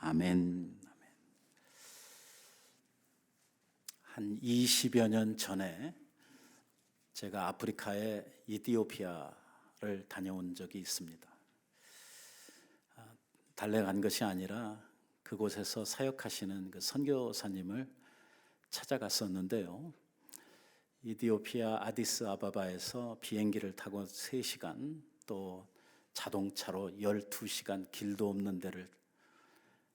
아멘. 한 20여 년 전에 제가 아프리카의 이디오피아를 다녀온 적이 있습니다. 달래 간 것이 아니라 그곳에서 사역하시는 그 선교사님을 찾아갔었는데요. 이디오피아 아디스아바바에서 비행기를 타고 3시간, 또 자동차로 12시간 길도 없는 데를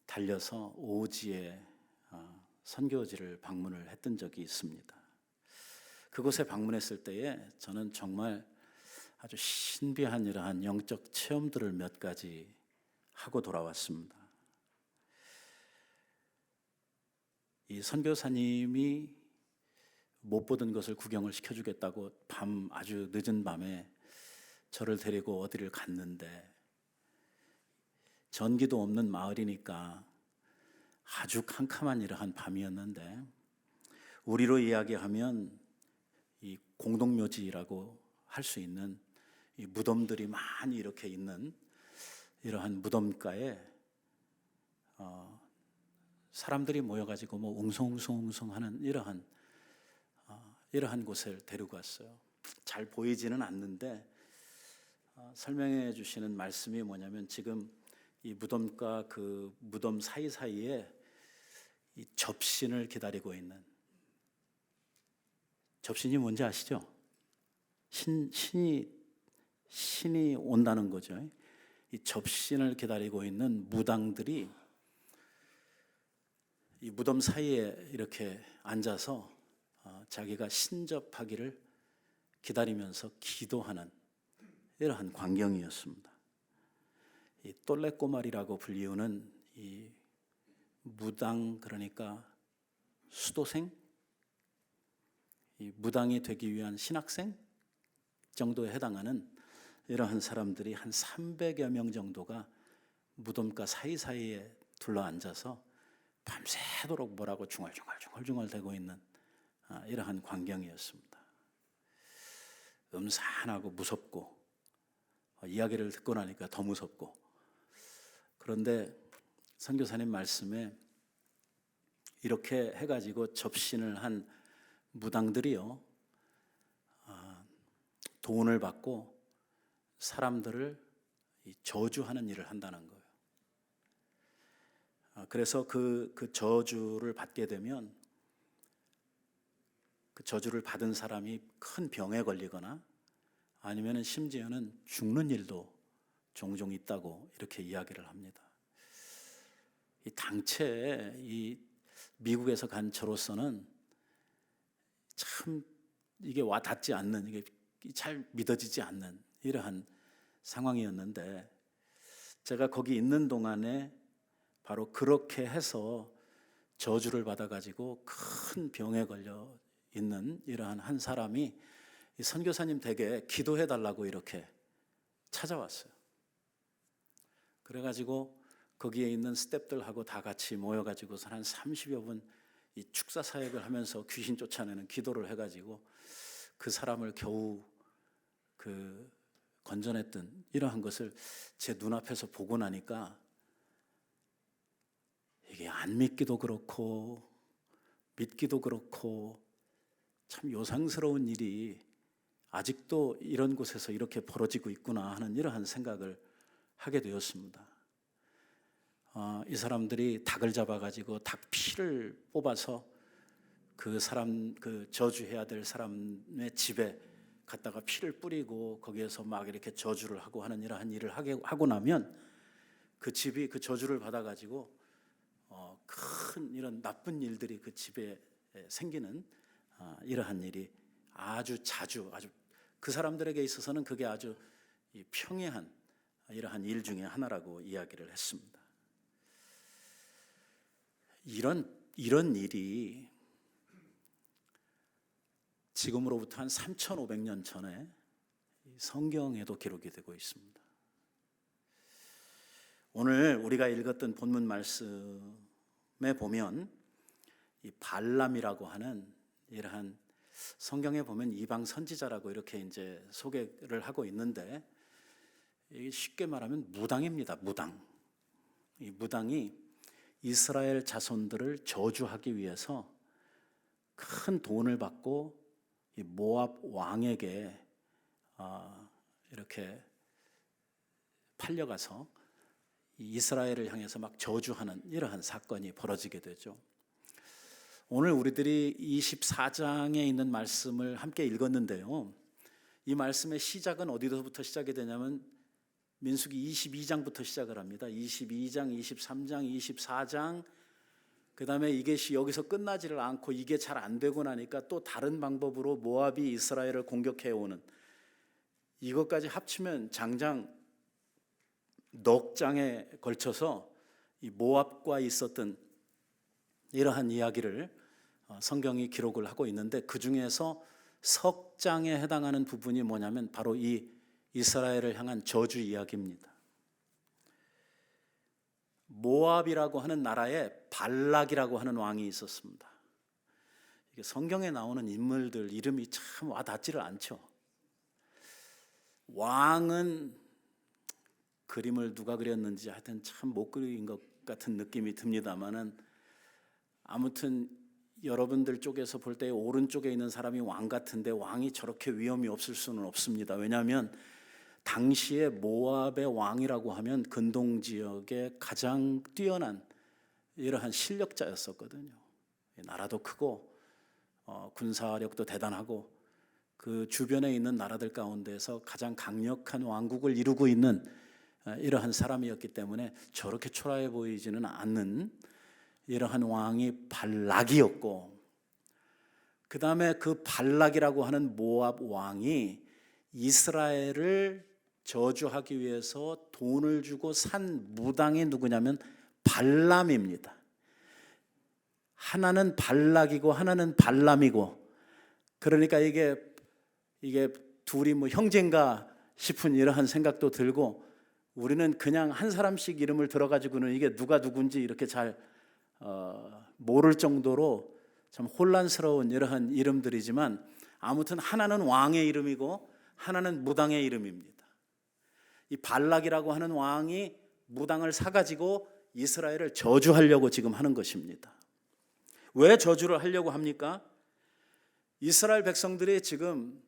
달려서 오지에 선교지를 방문을 했던 적이 있습니다. 그곳에 방문했을 때에 저는 정말 아주 신비한 이러한 영적 체험들을 몇 가지 하고 돌아왔습니다. 이 선교사님이 못 보던 것을 구경을 시켜주겠다고 아주 늦은 밤에 저를 데리고 어디를 갔는데, 전기도 없는 마을이니까 아주 캄캄한 이러한 밤이었는데, 우리로 이야기하면 이 공동묘지라고 할 수 있는 이 무덤들이 많이 이렇게 있는 이러한 무덤가에 사람들이 모여가지고 뭐 웅성웅성하는 이러한 곳을 데리고 왔어요. 잘 보이지는 않는데 설명해 주시는 말씀이 뭐냐면, 지금 이 무덤과 그 무덤 사이사이에 이 접신을 기다리고 있는, 접신이 뭔지 아시죠? 신이 온다는 거죠. 이 접신을 기다리고 있는 무당들이 이 무덤 사이에 이렇게 앉아서 자기가 신접하기를 기다리면서 기도하는 이러한 광경이었습니다. 이 똘레꼬말이라고 불리우는 이 무당, 그러니까 수도생, 이 무당이 되기 위한 신학생 정도에 해당하는 이러한 사람들이 한 300여 명 정도가 무덤가 사이사이에 둘러앉아서 밤새도록 뭐라고 중얼중얼 대고 있는 이러한 광경이었습니다. 음산하고 무섭고, 이야기를 듣고 나니까 더 무섭고. 그런데 선교사님 말씀에 이렇게 해가지고 접신을 한 무당들이요, 돈을 받고 사람들을 저주하는 일을 한다는 거예요. 그래서 그 저주를 받게 되면 그 저주를 받은 사람이 큰 병에 걸리거나 아니면 심지어는 죽는 일도 종종 있다고 이렇게 이야기를 합니다. 이 당최 이 미국에서 간 저로서는 참 이게 와 닿지 않는, 이게 잘 믿어지지 않는 이러한 상황이었는데, 제가 거기 있는 동안에 바로 그렇게 해서 저주를 받아가지고 큰 병에 걸려 있는 이러한 한 사람이 이 선교사님 댁에 기도해 달라고 이렇게 찾아왔어요. 그래가지고 거기에 있는 스태프들하고 다 같이 모여가지고서 한 30여 분 이 축사 사역을 하면서 귀신 쫓아내는 기도를 해가지고 그 사람을 겨우 건져냈던 이러한 것을 제 눈앞에서 보고 나니까, 이게 안 믿기도 그렇고 믿기도 그렇고 참 요상스러운 일이 아직도 이런 곳에서 이렇게 벌어지고 있구나 하는 이러한 생각을 하게 되었습니다. 이 사람들이 닭을 잡아가지고 닭 피를 뽑아서 그 저주해야 될 사람의 집에 갖다가 피를 뿌리고 거기에서 막 이렇게 저주를 하고 하는 이러한 일을 하고 나면 그 집이 그 저주를 받아가지고 큰 이런 나쁜 일들이 그 집에 생기는 이러한 일이 아주 자주, 아주 그 사람들에게 있어서는 그게 아주 평이한 이러한 일 중에 하나라고 이야기를 했습니다. 이런 일이 지금으로부터 한 3,500년 전에 성경에도 기록이 되고 있습니다. 오늘 우리가 읽었던 본문 말씀에 보면 이 발람이라고 하는 이러한, 성경에 보면 이방 선지자라고 이렇게 이제 소개를 하고 있는데, 쉽게 말하면 무당입니다. 무당. 이 무당이 이스라엘 자손들을 저주하기 위해서 큰 돈을 받고 이 모압 왕에게 이렇게 팔려가서 이스라엘을 향해서 막 저주하는 이러한 사건이 벌어지게 되죠. 오늘 우리들이 24장에 있는 말씀을 함께 읽었는데요, 이 말씀의 시작은 어디서부터 시작이 되냐면 민수기 22장부터 시작을 합니다. 22장, 23장, 24장, 그 다음에 이게 여기서 끝나지를 않고 이게 잘 안 되고 나니까 또 다른 방법으로 모압이 이스라엘을 공격해오는, 이것까지 합치면 장장 넉 장에 걸쳐서 이 모압과 있었던 이러한 이야기를 성경이 기록을 하고 있는데, 그 중에서 석 장에 해당하는 부분이 뭐냐면 바로 이 이스라엘을 향한 저주 이야기입니다. 모압이라고 하는 나라에 발락이라고 하는 왕이 있었습니다. 이게 성경에 나오는 인물들 이름이 참 와닿지를 않죠. 왕은 그림을 누가 그렸는지 하여튼 참 못 그린 것 같은 느낌이 듭니다만은, 아무튼 여러분들 쪽에서 볼 때 오른쪽에 있는 사람이 왕 같은데 왕이 저렇게 위험이 없을 수는 없습니다. 왜냐하면 당시에 모압의 왕이라고 하면 근동 지역의 가장 뛰어난 이러한 실력자였었거든요. 나라도 크고 군사력도 대단하고 그 주변에 있는 나라들 가운데서 가장 강력한 왕국을 이루고 있는 이러한 사람이었기 때문에 저렇게 초라해 보이지는 않는 이러한 왕이 발락이었고, 그 다음에 그 발락이라고 하는 모압 왕이 이스라엘을 저주하기 위해서 돈을 주고 산 무당이 누구냐면 발람입니다. 하나는 발락이고 하나는 발람이고, 그러니까 이게 둘이 뭐 형제인가 싶은 이러한 생각도 들고, 우리는 그냥 한 사람씩 이름을 들어가지고는 이게 누가 누군지 이렇게 잘 모를 정도로 참 혼란스러운 이러한 이름들이지만, 아무튼 하나는 왕의 이름이고 하나는 무당의 이름입니다. 이 발락이라고 하는 왕이 무당을 사가지고 이스라엘을 저주하려고 지금 하는 것입니다. 왜 저주를 하려고 합니까? 이스라엘 백성들이 지금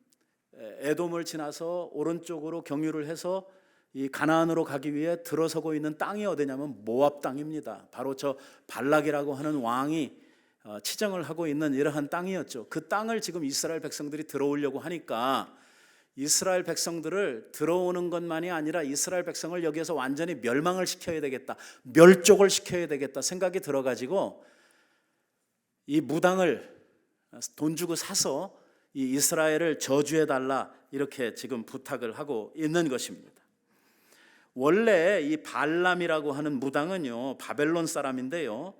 에돔을 지나서 오른쪽으로 경유를 해서 이 가나안으로 가기 위해 들어서고 있는 땅이 어디냐면 모압 땅입니다. 바로 저 발락이라고 하는 왕이 치정을 하고 있는 이러한 땅이었죠. 그 땅을 지금 이스라엘 백성들이 들어오려고 하니까 이스라엘 백성들을 들어오는 것만이 아니라 이스라엘 백성을 여기에서 완전히 멸망을 시켜야 되겠다, 멸족을 시켜야 되겠다 생각이 들어가지고 이 무당을 돈 주고 사서 이 이스라엘을 저주해달라 이렇게 지금 부탁을 하고 있는 것입니다. 원래 이 발람이라고 하는 무당은요, 바벨론 사람인데요,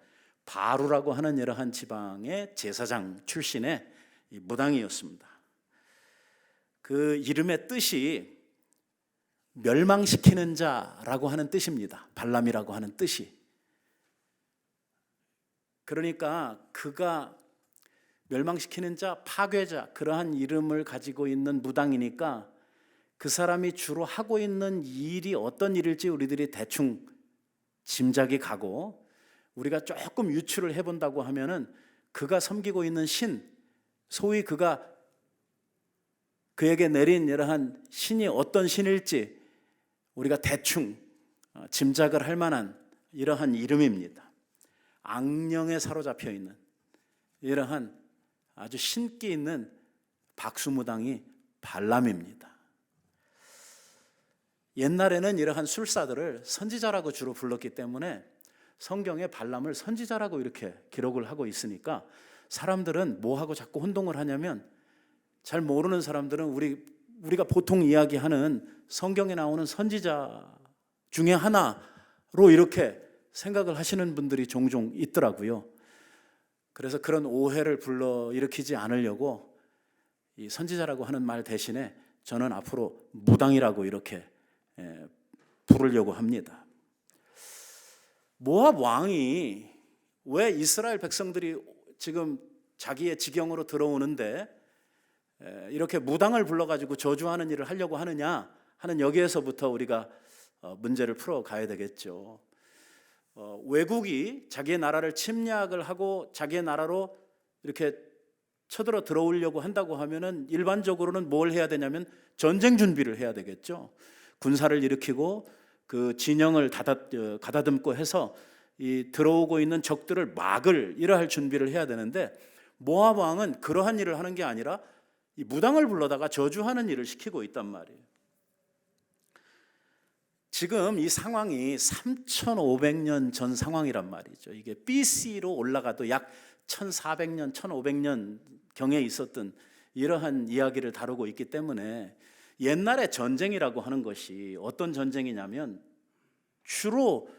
바루라고 하는 이러한 지방의 제사장 출신의 이 무당이었습니다. 그 이름의 뜻이 멸망시키는 자라고 하는 뜻입니다. 발람이라고 하는 뜻이. 그러니까 그가 멸망시키는 자, 파괴자, 그러한 이름을 가지고 있는 무당이니까 그 사람이 주로 하고 있는 일이 어떤 일일지 우리들이 대충 짐작이 가고, 우리가 조금 유추를 해본다고 하면은 그가 섬기고 있는 신, 소위 그가 그에게 내린 이러한 신이 어떤 신일지 우리가 대충 짐작을 할 만한 이러한 이름입니다. 악령에 사로잡혀 있는 이러한 아주 신기 있는 박수무당이 발람입니다. 옛날에는 이러한 술사들을 선지자라고 주로 불렀기 때문에 성경에 발람을 선지자라고 이렇게 기록을 하고 있으니까 사람들은 뭐하고 자꾸 혼동을 하냐면, 잘 모르는 사람들은 우리가 보통 이야기하는 성경에 나오는 선지자 중에 하나로 이렇게 생각을 하시는 분들이 종종 있더라고요. 그래서 그런 오해를 불러일으키지 않으려고 이 선지자라고 하는 말 대신에 저는 앞으로 무당이라고 이렇게 부르려고 합니다. 모압 왕이 왜 이스라엘 백성들이 지금 자기의 지경으로 들어오는데 이렇게 무당을 불러가지고 저주하는 일을 하려고 하느냐 하는, 여기에서부터 우리가 문제를 풀어가야 되겠죠. 외국이 자기의 나라를 침략을 하고 자기의 나라로 이렇게 쳐들어 들어오려고 한다고 하면은 일반적으로는 뭘 해야 되냐면 전쟁 준비를 해야 되겠죠. 군사를 일으키고 그 진영을 가다듬고 해서 이 들어오고 있는 적들을 막을 이러할 준비를 해야 되는데, 모압 왕은 그러한 일을 하는 게 아니라 이 무당을 불러다가 저주하는 일을 시키고 있단 말이에요. 지금 이 상황이 3,500년 전 상황이란 말이죠. 이게 BC로 올라가도 약 1,400년, 1,500년 경에 있었던 이러한 이야기를 다루고 있기 때문에, 옛날에 전쟁이라고 하는 것이 어떤 전쟁이냐면 주로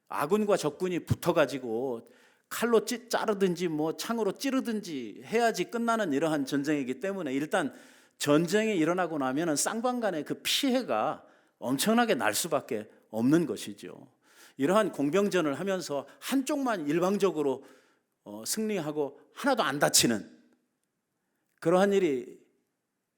아군과 적군이 붙어가지고 칼로 자르든지 뭐 창으로 찌르든지 해야지 끝나는 이러한 전쟁이기 때문에, 일단 전쟁이 일어나고 나면은 쌍방간의 그 피해가 엄청나게 날 수밖에 없는 것이죠. 이러한 공병전을 하면서 한쪽만 일방적으로 승리하고 하나도 안 다치는 그러한 일이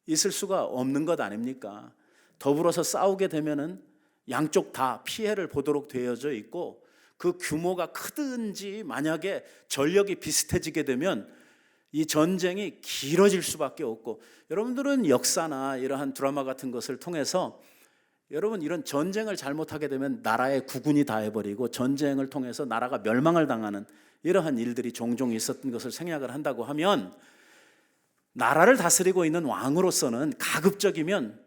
있을 수가 없는 것 아닙니까? 더불어서 싸우게 되면은 양쪽 다 피해를 보도록 되어져 있고, 그 규모가 크든지 만약에 전력이 비슷해지게 되면 이 전쟁이 길어질 수밖에 없고, 여러분들은 역사나 이러한 드라마 같은 것을 통해서 여러분 이런 전쟁을 잘못하게 되면 나라의 국군이 다 해버리고 전쟁을 통해서 나라가 멸망을 당하는 이러한 일들이 종종 있었던 것을 생각을 한다고 하면, 나라를 다스리고 있는 왕으로서는 가급적이면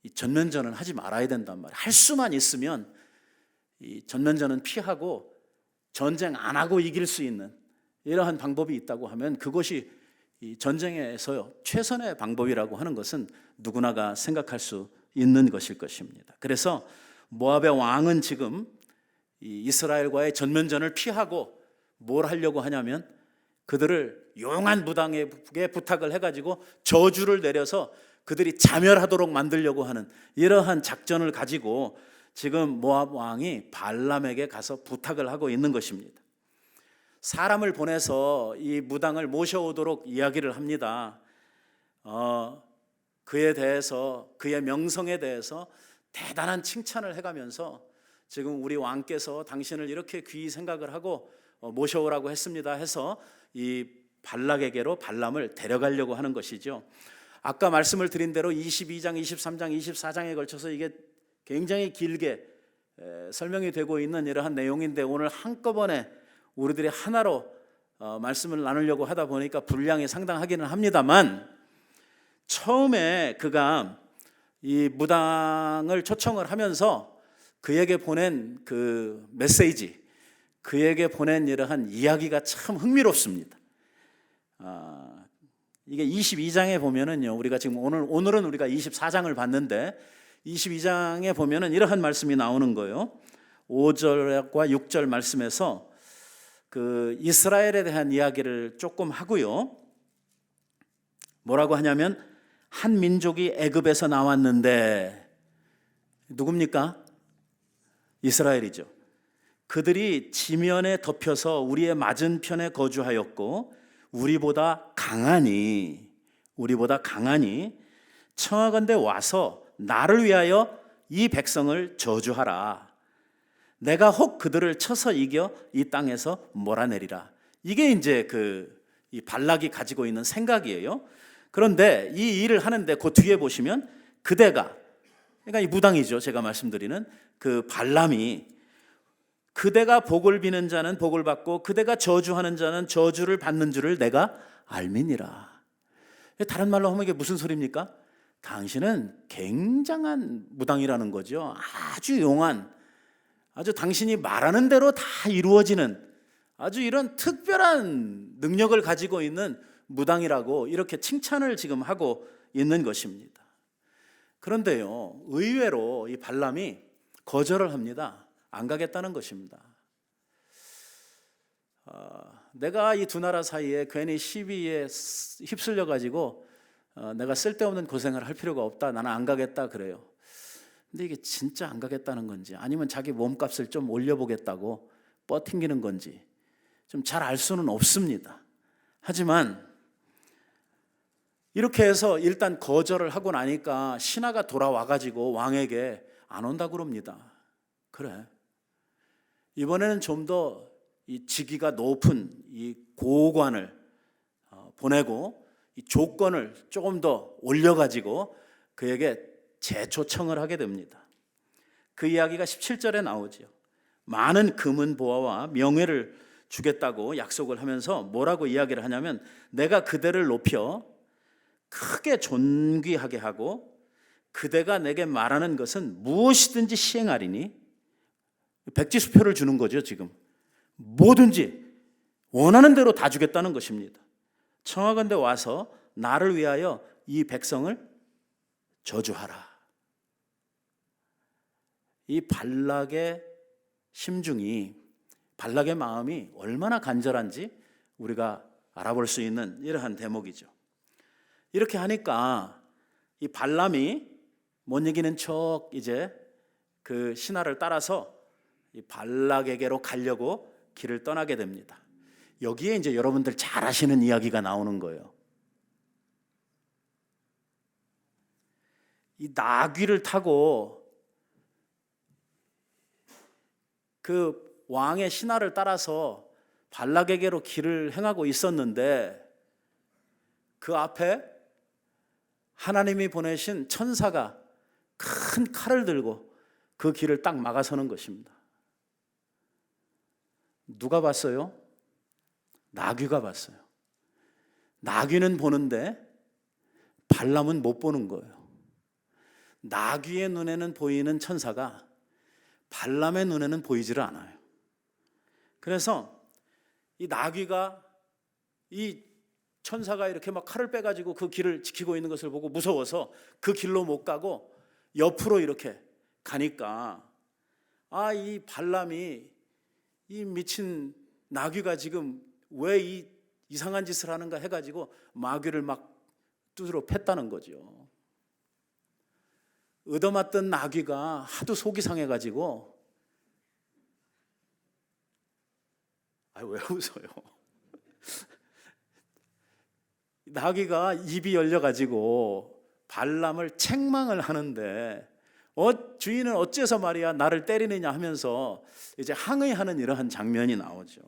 이 전면전은 하지 말아야 된단 말이에요. 할 수만 있으면 이 전면전은 피하고 전쟁 안 하고 이길 수 있는 이러한 방법이 있다고 하면, 그것이 이 전쟁에서 최선의 방법이라고 하는 것은 누구나가 생각할 수 있는 것일 것입니다. 그래서 모압의 왕은 지금 이 이스라엘과의 전면전을 피하고 뭘 하려고 하냐면, 그들을 용한 무당에게 부탁을 해가지고 저주를 내려서 그들이 자멸하도록 만들려고 하는 이러한 작전을 가지고 지금 모압 왕이 발람에게 가서 부탁을 하고 있는 것입니다. 사람을 보내서 이 무당을 모셔오도록 이야기를 합니다. 그에 대해서, 그의 명성에 대해서 대단한 칭찬을 해가면서, 지금 우리 왕께서 당신을 이렇게 귀히 생각을 하고 모셔오라고 했습니다 해서 이 발락에게로 발람을 데려가려고 하는 것이죠. 아까 말씀을 드린 대로 22장, 23장, 24장에 걸쳐서 이게 굉장히 길게 설명이 되고 있는 이러한 내용인데, 오늘 한꺼번에 우리들이 하나로 말씀을 나누려고 하다 보니까 분량이 상당하기는 합니다만, 처음에 그가 이 무당을 초청을 하면서 그에게 보낸 그 메시지, 그에게 보낸 이러한 이야기가 참 흥미롭습니다. 이게 22장에 보면은요, 우리가 지금 오늘은 우리가 24장을 봤는데 22장에 보면은 이러한 말씀이 나오는 거예요. 5절과 6절 말씀에서 그 이스라엘에 대한 이야기를 조금 하고요. 뭐라고 하냐면, 한 민족이 애굽에서 나왔는데, 누굽니까? 이스라엘이죠. 그들이 지면에 덮여서 우리의 맞은편에 거주하였고, 우리보다 강하니 청하건대 와서 나를 위하여 이 백성을 저주하라. 내가 혹 그들을 쳐서 이겨 이 땅에서 몰아내리라. 이게 이제 이 발락이 가지고 있는 생각이에요. 그런데 이 일을 하는데 그 뒤에 보시면 그대가, 그러니까 이 무당이죠, 제가 말씀드리는 그 발람이, 그대가 복을 비는 자는 복을 받고 그대가 저주하는 자는 저주를 받는 줄을 내가 알미니라. 다른 말로 하면 이게 무슨 소리입니까? 당신은 굉장한 무당이라는 거죠. 아주 용한, 아주 당신이 말하는 대로 다 이루어지는 아주 이런 특별한 능력을 가지고 있는 무당이라고 이렇게 칭찬을 지금 하고 있는 것입니다. 그런데요, 의외로 이 발람이 거절을 합니다. 안 가겠다는 것입니다. 내가 이 두 나라 사이에 괜히 시비에 휩쓸려 가지고 내가 쓸데없는 고생을 할 필요가 없다, 나는 안 가겠다 그래요. 근데 이게 진짜 안 가겠다는 건지, 아니면 자기 몸값을 좀 올려보겠다고 뻗팅기는 건지 좀 잘 알 수는 없습니다. 하지만 이렇게 해서 일단 거절을 하고 나니까 신하가 돌아와 가지고 왕에게 안 온다고 그럽니다. 그래, 이번에는 좀 더 이 직위가 높은 이 고관을 보내고 이 조건을 조금 더 올려가지고 그에게 재초청을 하게 됩니다. 그 이야기가 17절에 나오죠. 많은 금은 보화와 명예를 주겠다고 약속을 하면서 뭐라고 이야기를 하냐면, 내가 그대를 높여 크게 존귀하게 하고 그대가 내게 말하는 것은 무엇이든지 시행하리니, 백지수표를 주는 거죠. 지금 뭐든지 원하는 대로 다 주겠다는 것입니다. 청하건대 와서 나를 위하여 이 백성을 저주하라. 이 발락의 심중이, 발락의 마음이 얼마나 간절한지 우리가 알아볼 수 있는 이러한 대목이죠. 이렇게 하니까 이 발람이 못 이기는 척 이제 그 신하를 따라서 이 발락에게로 가려고 길을 떠나게 됩니다. 여기에 이제 여러분들 잘 아시는 이야기가 나오는 거예요. 이 나귀를 타고 그 왕의 신하를 따라서 발락에게로 길을 행하고 있었는데, 그 앞에 하나님이 보내신 천사가 큰 칼을 들고 그 길을 딱 막아서는 것입니다. 누가 봤어요? 나귀가 봤어요. 나귀는 보는데 발람은 못 보는 거예요. 나귀의 눈에는 보이는 천사가 발람의 눈에는 보이지를 않아요. 그래서 이 나귀가 이 천사가 이렇게 막 칼을 빼가지고 그 길을 지키고 있는 것을 보고 무서워서 그 길로 못 가고 옆으로 이렇게 가니까, 이 발람이, 이 미친 나귀가 지금 왜 이 이상한 짓을 하는가 해가지고 마귀를 막 두드러 팼다는 거죠. 얻어맞던 나귀가 하도 속이 상해가지고, 왜 웃어요? 나귀가 입이 열려가지고 발람을 책망을 하는데, 주인은 어째서 말이야 나를 때리느냐 하면서 이제 항의하는 이러한 장면이 나오죠.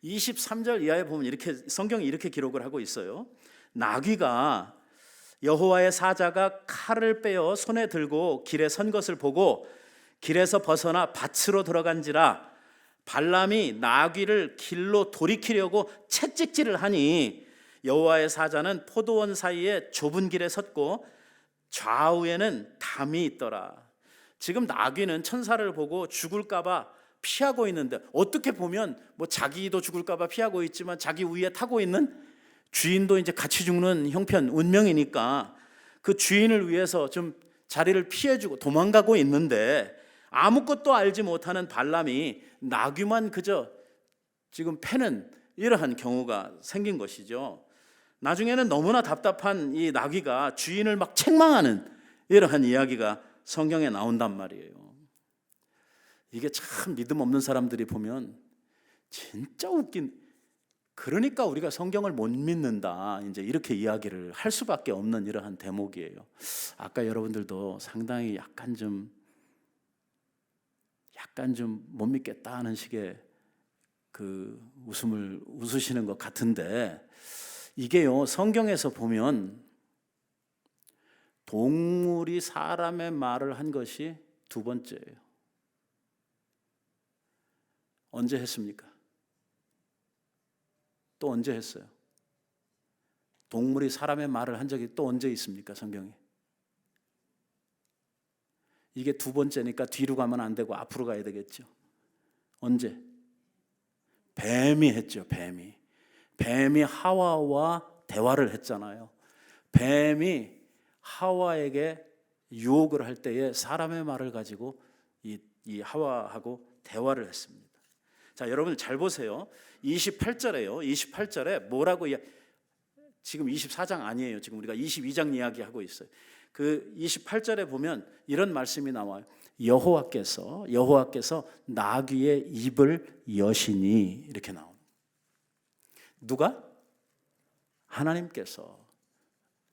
23절 이하에 보면 이렇게 성경이 이렇게 기록을 하고 있어요. 나귀가 여호와의 사자가 칼을 빼어 손에 들고 길에 선 것을 보고 길에서 벗어나 밭으로 들어간지라, 발람이 나귀를 길로 돌이키려고 채찍질을 하니 여호와의 사자는 포도원 사이에 좁은 길에 섰고 좌우에는 담이 있더라. 지금 나귀는 천사를 보고 죽을까 봐 피하고 있는데, 어떻게 보면 뭐 자기도 죽을까 봐 피하고 있지만 자기 위에 타고 있는 주인도 이제 같이 죽는 형편 운명이니까 그 주인을 위해서 좀 자리를 피해주고 도망가고 있는데, 아무것도 알지 못하는 발람이 나귀만 그저 지금 패는 이러한 경우가 생긴 것이죠. 나중에는 너무나 답답한 이 나귀가 주인을 막 책망하는 이러한 이야기가 성경에 나온단 말이에요. 이게 참 믿음 없는 사람들이 보면 진짜 웃긴, 그러니까 우리가 성경을 못 믿는다, 이제 이렇게 이야기를 할 수밖에 없는 이러한 대목이에요. 아까 여러분들도 상당히 약간 좀 못 믿겠다 하는 식의 그 웃음을 웃으시는 것 같은데, 이게요 성경에서 보면 동물이 사람의 말을 한 것이 두 번째예요. 언제 했습니까? 또 언제 했어요? 동물이 사람의 말을 한 적이 또 언제 있습니까? 성경에. 이게 두 번째니까 뒤로 가면 안 되고 앞으로 가야 되겠죠. 언제? 뱀이 했죠. 뱀이 하와와 대화를 했잖아요. 뱀이 하와에게 유혹을 할 때에 사람의 말을 가지고 이 하와하고 대화를 했습니다. 자, 여러분 잘 보세요. 28절에 뭐라고 지금 24장 아니에요. 지금 우리가 22장 이야기하고 있어요. 그 28절에 보면 이런 말씀이 나와요. 여호와께서 나귀의 입을 여시니, 이렇게 나옵니다. 누가? 하나님께서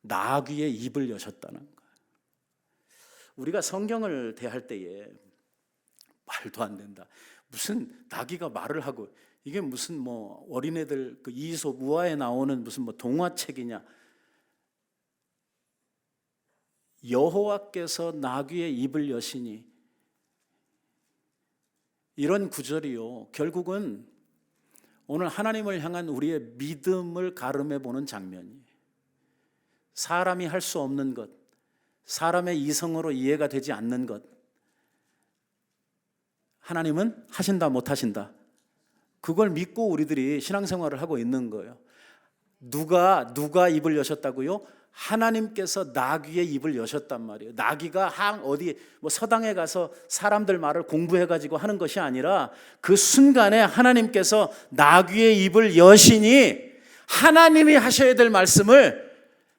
나귀의 입을 여셨다는 거예요. 우리가 성경을 대할 때에 말도 안 된다. 무슨 나귀가 말을 하고, 이게 무슨 뭐 어린애들 그 이솝 우화에 나오는 무슨 뭐 동화책이냐. 여호와께서 나귀의 입을 여시니, 이런 구절이요, 결국은 오늘 하나님을 향한 우리의 믿음을 가름해 보는 장면이에요. 사람이 할 수 없는 것, 사람의 이성으로 이해가 되지 않는 것, 하나님은 하신다 못 하신다, 그걸 믿고 우리들이 신앙생활을 하고 있는 거예요. 누가 입을 여셨다고요? 하나님께서 나귀의 입을 여셨단 말이에요. 나귀가 어디 뭐 서당에 가서 사람들 말을 공부해가지고 하는 것이 아니라 그 순간에 하나님께서 나귀의 입을 여시니 하나님이 하셔야 될 말씀을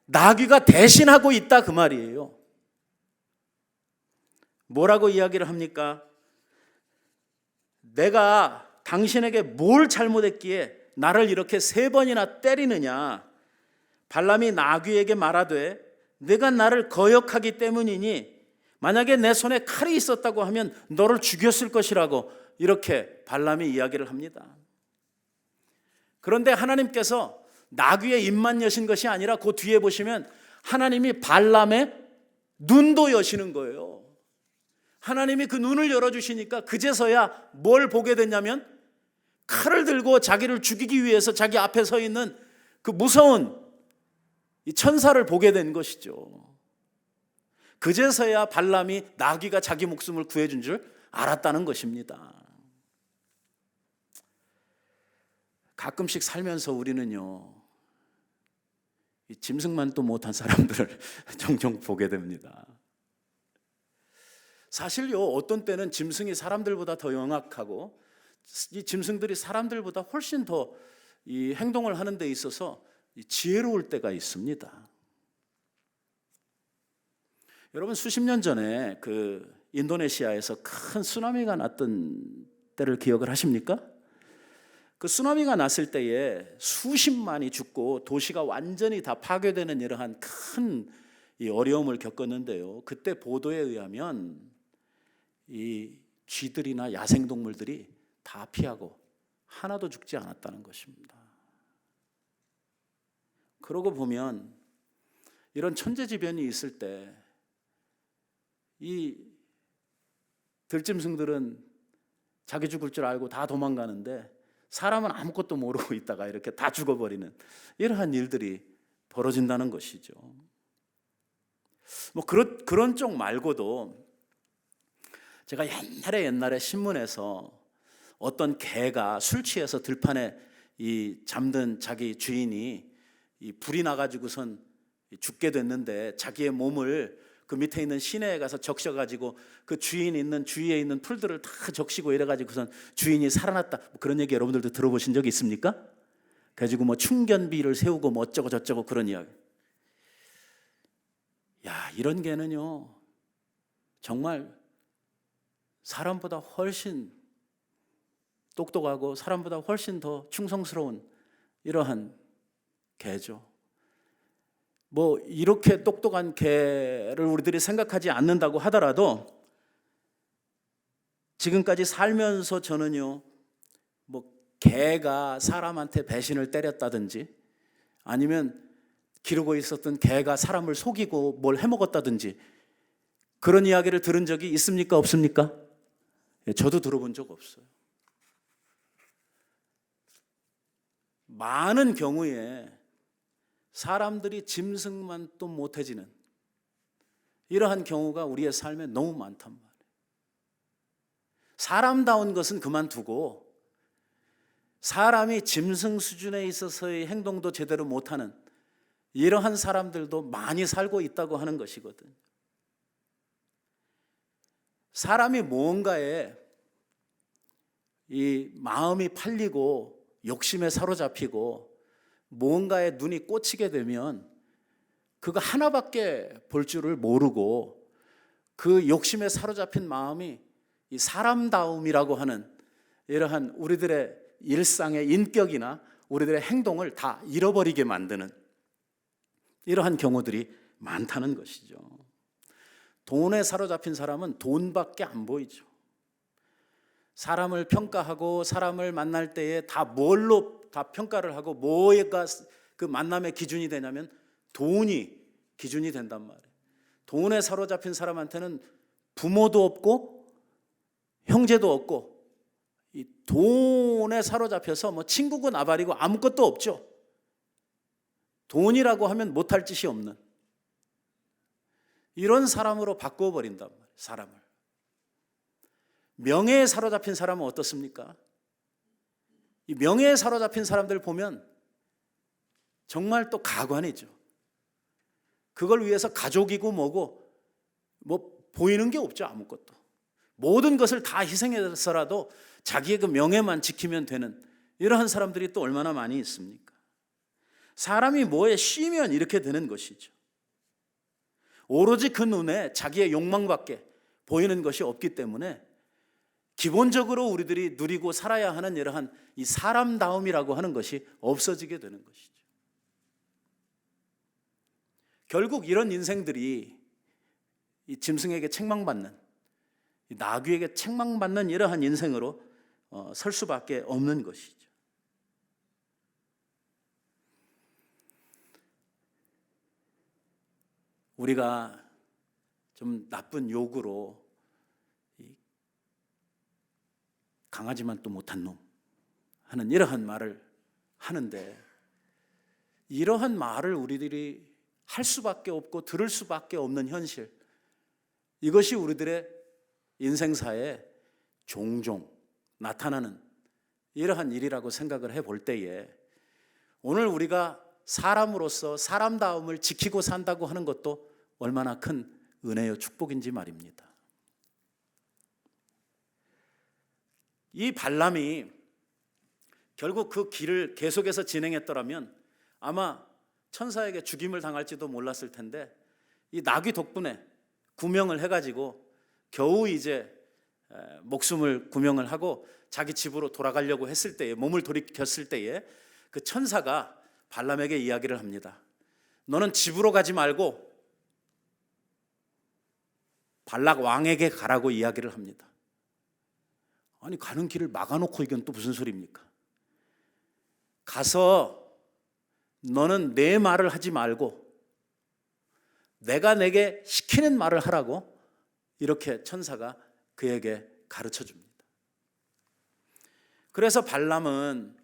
나귀가 대신하고 있다, 그 말이에요. 뭐라고 이야기를 합니까? 내가 당신에게 뭘 잘못했기에 나를 이렇게 3번이나 때리느냐. 발람이 나귀에게 말하되 내가 나를 거역하기 때문이니 만약에 내 손에 칼이 있었다고 하면 너를 죽였을 것이라고 이렇게 발람이 이야기를 합니다. 그런데 하나님께서 나귀의 입만 여신 것이 아니라 그 뒤에 보시면 하나님이 발람의 눈도 여시는 거예요. 하나님이 그 눈을 열어주시니까 그제서야 뭘 보게 됐냐면 칼을 들고 자기를 죽이기 위해서 자기 앞에 서 있는 그 무서운 이 천사를 보게 된 것이죠. 그제서야 발람이 나귀가 자기 목숨을 구해준 줄 알았다는 것입니다. 가끔씩 살면서 우리는요, 이 짐승만 또 못한 사람들을 종종 보게 됩니다. 사실요, 어떤 때는 짐승이 사람들보다 더 영악하고 이 짐승들이 사람들보다 훨씬 더 이 행동을 하는 데 있어서 지혜로울 때가 있습니다. 여러분, 수십 년 전에 그 인도네시아에서 큰 쓰나미가 났던 때를 기억을 하십니까? 그 쓰나미가 났을 때에 수십만이 죽고 도시가 완전히 다 파괴되는 이러한 큰 이 어려움을 겪었는데요. 그때 보도에 의하면 이 쥐들이나 야생동물들이 다 피하고 하나도 죽지 않았다는 것입니다. 그러고 보면 이런 천재지변이 있을 때 이 들짐승들은 자기 죽을 줄 알고 다 도망가는데 사람은 아무것도 모르고 있다가 이렇게 다 죽어버리는 이러한 일들이 벌어진다는 것이죠. 뭐 그런 쪽 말고도 제가 옛날에 신문에서 어떤 개가 술 취해서 들판에 이 잠든 자기 주인이 이 불이 나가지고선 죽게 됐는데 자기의 몸을 그 밑에 있는 시내에 가서 적셔가지고 그 주인이 있는 주위에 있는 풀들을 다 적시고 이래가지고선 주인이 살아났다, 뭐 그런 얘기 여러분들도 들어보신 적이 있습니까? 그래가지고 뭐 충견비를 세우고 뭐 어쩌고 저쩌고 그런 이야기. 야, 이런 개는요 정말 사람보다 훨씬 똑똑하고 사람보다 훨씬 더 충성스러운 이러한 개죠. 뭐 이렇게 똑똑한 개를 우리들이 생각하지 않는다고 하더라도 지금까지 살면서 저는요, 뭐 개가 사람한테 배신을 때렸다든지 아니면 기르고 있었던 개가 사람을 속이고 뭘 해먹었다든지 그런 이야기를 들은 적이 있습니까? 없습니까? 저도 들어본 적 없어요. 많은 경우에 사람들이 짐승만 또 못해지는 이러한 경우가 우리의 삶에 너무 많단 말이에요. 사람다운 것은 그만두고 사람이 짐승 수준에 있어서의 행동도 제대로 못하는 이러한 사람들도 많이 살고 있다고 하는 것이거든. 사람이 무언가에 이 마음이 팔리고 욕심에 사로잡히고 무언가에 눈이 꽂히게 되면 그거 하나밖에 볼 줄을 모르고 그 욕심에 사로잡힌 마음이 이 사람다움이라고 하는 이러한 우리들의 일상의 인격이나 우리들의 행동을 다 잃어버리게 만드는 이러한 경우들이 많다는 것이죠. 돈에 사로잡힌 사람은 돈밖에 안 보이죠. 사람을 평가하고 사람을 만날 때에 다 뭘로 다 평가를 하고 뭐가 그 만남의 기준이 되냐면 돈이 기준이 된단 말이에요. 돈에 사로잡힌 사람한테는 부모도 없고 형제도 없고 이 돈에 사로잡혀서 뭐 친구고 나발이고 아무것도 없죠. 돈이라고 하면 못할 짓이 없는 이런 사람으로 바꿔버린단 말이에요. 사람을. 명예에 사로잡힌 사람은 어떻습니까? 이 명예에 사로잡힌 사람들 보면 정말 또 가관이죠. 그걸 위해서 가족이고 뭐고 뭐 보이는 게 없죠. 아무것도. 모든 것을 다 희생해서라도 자기의 그 명예만 지키면 되는 이러한 사람들이 또 얼마나 많이 있습니까? 사람이 뭐에 쉬면 이렇게 되는 것이죠. 오로지 그 눈에 자기의 욕망밖에 보이는 것이 없기 때문에 기본적으로 우리들이 누리고 살아야 하는 이러한 이 사람다움이라고 하는 것이 없어지게 되는 것이죠. 결국 이런 인생들이 이 짐승에게 책망받는, 이 나귀에게 책망받는 이러한 인생으로 설 수밖에 없는 것이죠. 우리가 좀 나쁜 욕으로 강하지만 또 못한 놈 하는 이러한 말을 하는데, 이러한 말을 우리들이 할 수밖에 없고 들을 수밖에 없는 현실, 이것이 우리들의 인생사에 종종 나타나는 이러한 일이라고 생각을 해볼 때에 오늘 우리가 사람으로서 사람다움을 지키고 산다고 하는 것도 얼마나 큰 은혜요 축복인지 말입니다. 이 발람이 결국 그 길을 계속해서 진행했더라면 아마 천사에게 죽임을 당할지도 몰랐을 텐데, 이 나귀 덕분에 구명을 해가지고 겨우 이제 목숨을 구명을 하고 자기 집으로 돌아가려고 했을 때에, 몸을 돌이켰을 때에 그 천사가 발람에게 이야기를 합니다. 너는 집으로 가지 말고 발락 왕에게 가라고 이야기를 합니다. 아니, 가는 길을 막아놓고 이건 또 무슨 소리입니까? 가서 너는 내 말을 하지 말고 내가 내게 시키는 말을 하라고 이렇게 천사가 그에게 가르쳐 줍니다. 그래서 발람은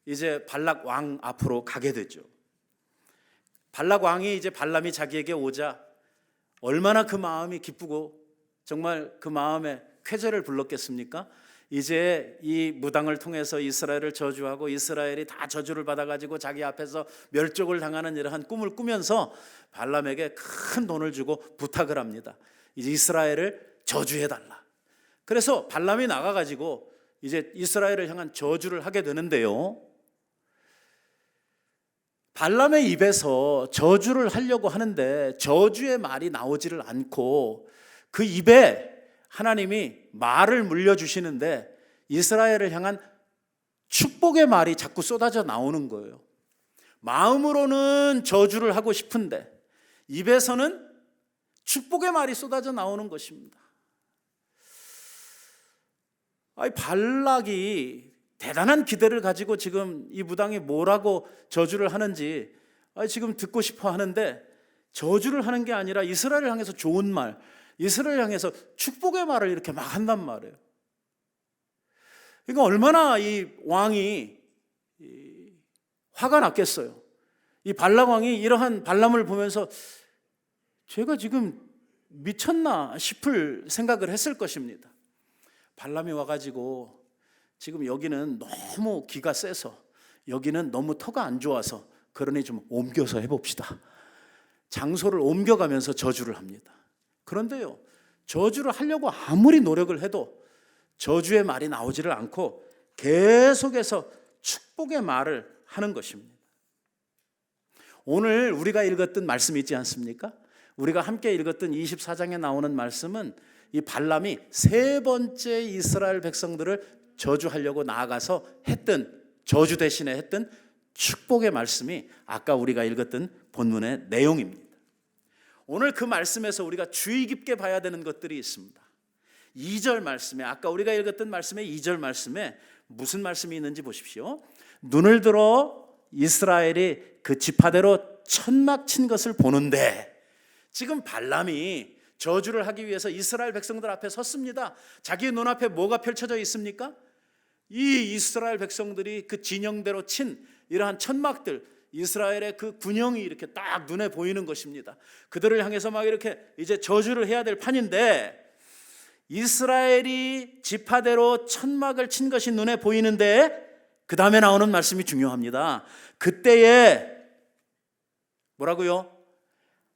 이제 발락 왕 앞으로 가게 되죠. 발락 왕이 이제 발람이 자기에게 오자 얼마나 그 마음이 기쁘고 정말 그 마음에 쾌재를 불렀겠습니까? 이제 이 무당을 통해서 이스라엘을 저주하고 이스라엘이 다 저주를 받아가지고 자기 앞에서 멸족을 당하는 이러한 꿈을 꾸면서 발람에게 큰 돈을 주고 부탁을 합니다. 이제 이스라엘을 저주해달라. 그래서 발람이 나가가지고 이제 이스라엘을 향한 저주를 하게 되는데요, 발람의 입에서 저주를 하려고 하는데 저주의 말이 나오지를 않고 그 입에 하나님이 말을 물려주시는데 이스라엘을 향한 축복의 말이 자꾸 쏟아져 나오는 거예요. 마음으로는 저주를 하고 싶은데 입에서는 축복의 말이 쏟아져 나오는 것입니다. 발락이 대단한 기대를 가지고 지금 이 무당이 뭐라고 저주를 하는지 지금 듣고 싶어 하는데, 저주를 하는 게 아니라 이스라엘을 향해서 좋은 말, 이스라엘을 향해서 축복의 말을 이렇게 막 한단 말이에요. 이거 얼마나 이 왕이 화가 났겠어요. 이 발락 왕이 이러한 발람을 보면서 제가 지금 미쳤나 싶을 생각을 했을 것입니다. 발람이 와가지고 지금 여기는 너무 기가 세서, 여기는 너무 터가 안 좋아서, 그러니 좀 옮겨서 해봅시다. 장소를 옮겨가면서 저주를 합니다. 그런데요, 저주를 하려고 아무리 노력을 해도 저주의 말이 나오지를 않고 계속해서 축복의 말을 하는 것입니다. 오늘 우리가 읽었던 말씀이 있지 않습니까? 우리가 함께 읽었던 24장에 나오는 말씀은 이 발람이 세 번째 이스라엘 백성들을 저주하려고 나아가서 했던, 저주 대신에 했던 축복의 말씀이 아까 우리가 읽었던 본문의 내용입니다. 오늘 그 말씀에서 우리가 주의 깊게 봐야 되는 것들이 있습니다. 2절 말씀에, 아까 우리가 읽었던 말씀의 2절 말씀에 무슨 말씀이 있는지 보십시오. 눈을 들어 이스라엘이 그 지파대로 천막 친 것을 보는데, 지금 발람이 저주를 하기 위해서 이스라엘 백성들 앞에 섰습니다. 자기 눈앞에 뭐가 펼쳐져 있습니까? 이 이스라엘 백성들이 그 진영대로 친 이러한 천막들, 이스라엘의 그 군영이 이렇게 딱 눈에 보이는 것입니다. 그들을 향해서 막 이렇게 이제 저주를 해야 될 판인데, 이스라엘이 지파대로 천막을 친 것이 눈에 보이는데, 그 다음에 나오는 말씀이 중요합니다. 그때에 뭐라고요?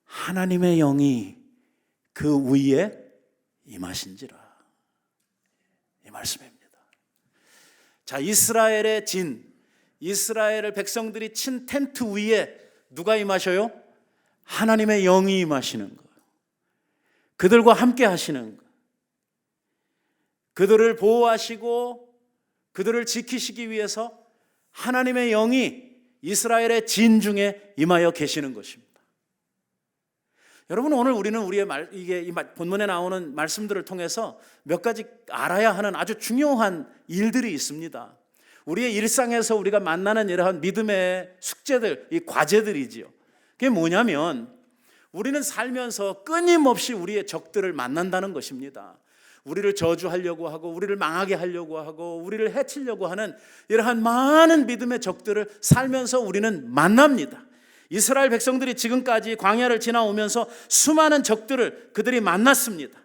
하나님의 영이 그 위에 임하신지라. 이 말씀입니다. 자, 이스라엘의 진, 이스라엘의 백성들이 친 텐트 위에 누가 임하셔요? 하나님의 영이 임하시는 거예요. 그들과 함께 하시는 거예요. 그들을 보호하시고 그들을 지키시기 위해서 하나님의 영이 이스라엘의 진 중에 임하여 계시는 것입니다. 여러분, 오늘 우리는 우리의 이 본문에 나오는 말씀들을 통해서 몇 가지 알아야 하는 아주 중요한 일들이 있습니다. 우리의 일상에서 우리가 만나는 이러한 믿음의 숙제들, 이 과제들이지요. 그게 뭐냐면, 우리는 살면서 끊임없이 우리의 적들을 만난다는 것입니다. 우리를 저주하려고 하고, 우리를 망하게 하려고 하고, 우리를 해치려고 하는 이러한 많은 믿음의 적들을 살면서 우리는 만납니다. 이스라엘 백성들이 지금까지 광야를 지나오면서 수많은 적들을 그들이 만났습니다.